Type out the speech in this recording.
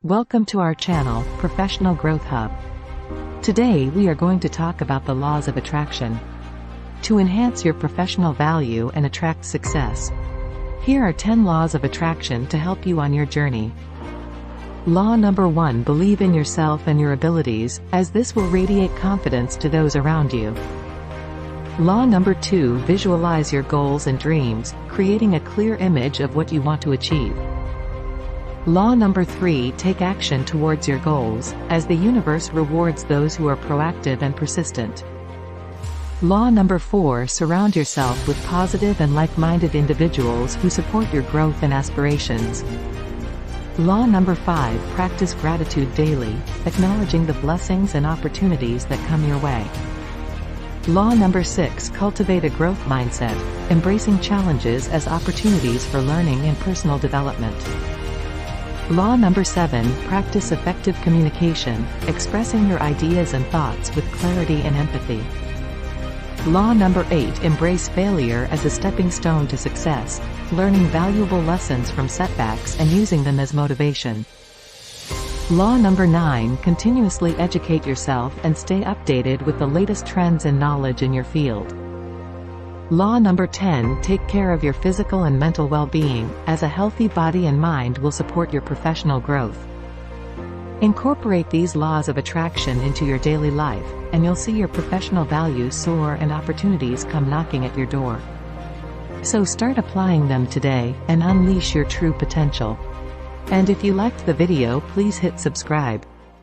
Welcome to our channel, Professional Growth Hub. Today we are going to talk about the laws of attraction. To enhance your professional value and attract success. Here are 10 laws of attraction to help you on your journey. Law number 1: believe in yourself and your abilities, as this will radiate confidence to those around you. Law number 2: visualize your goals and dreams, creating a clear image of what you want to achieve. Law number 3: take action towards your goals, as the universe rewards those who are proactive and persistent. Law number 4: surround yourself with positive and like-minded individuals who support your growth and aspirations. Law number 5: practice gratitude daily, acknowledging the blessings and opportunities that come your way. Law number 6: cultivate a growth mindset, embracing challenges as opportunities for learning and personal development. Law number 7: practice effective communication, expressing your ideas and thoughts with clarity and empathy. Law number 8: embrace failure as a stepping stone to success, learning valuable lessons from setbacks and using them as motivation. Law number 9: continuously educate yourself and stay updated with the latest trends and knowledge in your field. Law number 10: take care of your physical and mental well-being, as a healthy body and mind will support your professional growth. Incorporate these laws of attraction into your daily life, and you'll see your professional values soar and opportunities come knocking at your door. So start applying them today, and unleash your true potential. And if you liked the video, please hit subscribe.